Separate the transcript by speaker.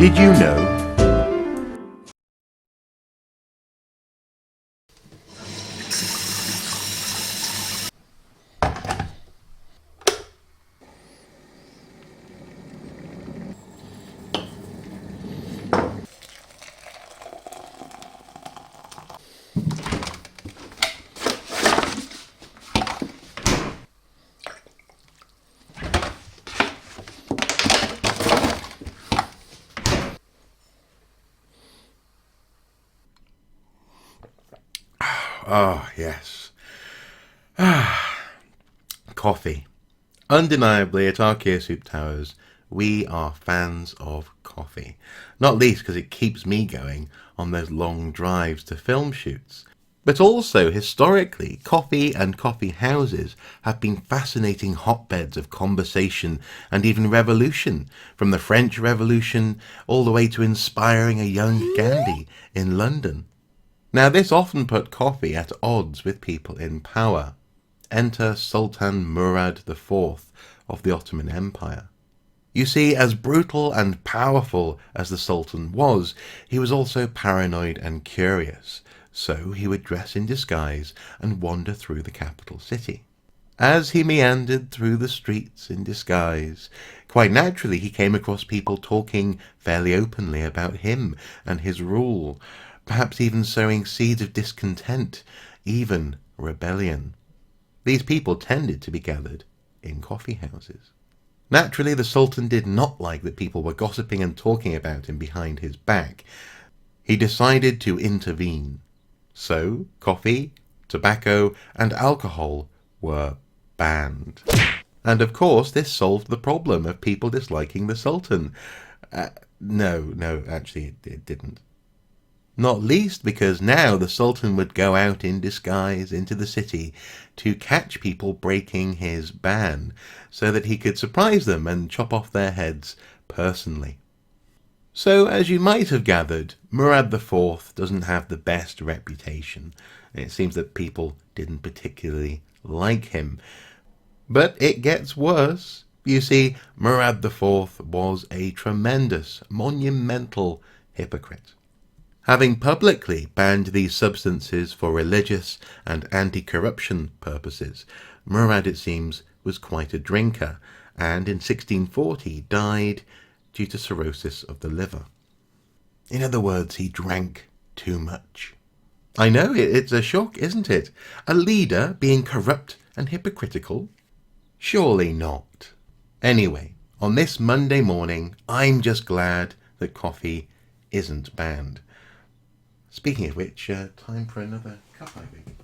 Speaker 1: Did you know? Ah, yes. Coffee. Undeniably, at Archaea Soup Towers, we are fans of coffee. Not least because it keeps me going on those long drives to film shoots. But also, historically, coffee and coffee houses have been fascinating hotbeds of conversation and even revolution, from the French Revolution all the way to inspiring a young Gandhi in London. Now, this often put coffee at odds with people in power. Enter Sultan Murad IV of the Ottoman Empire. You see, as brutal and powerful as the Sultan was, he was also paranoid and curious, so he would dress in disguise and wander through the capital city. As he meandered through the streets in disguise, quite naturally he came across people talking fairly openly about him and his rule, perhaps even sowing seeds of discontent, even rebellion. These people tended to be gathered in coffee houses. Naturally, the Sultan did not like that people were gossiping and talking about him behind his back. He decided to intervene. So, coffee, tobacco, and alcohol were banned. And of course, this solved the problem of people disliking the Sultan. No, actually, it didn't. Not least because now the Sultan would go out in disguise into the city to catch people breaking his ban, so that he could surprise them and chop off their heads personally. So, as you might have gathered, Murad IV doesn't have the best reputation. It seems that people didn't particularly like him. But it gets worse. You see, Murad IV was a tremendous, monumental hypocrite. Having publicly banned these substances for religious and anti-corruption purposes, Murad, it seems, was quite a drinker, and in 1640 died due to cirrhosis of the liver. In other words, he drank too much. I know, it's a shock, isn't it? A leader being corrupt and hypocritical? Surely not. Anyway, on this Monday morning, I'm just glad that coffee isn't banned. Speaking of which, time for another cup, I think.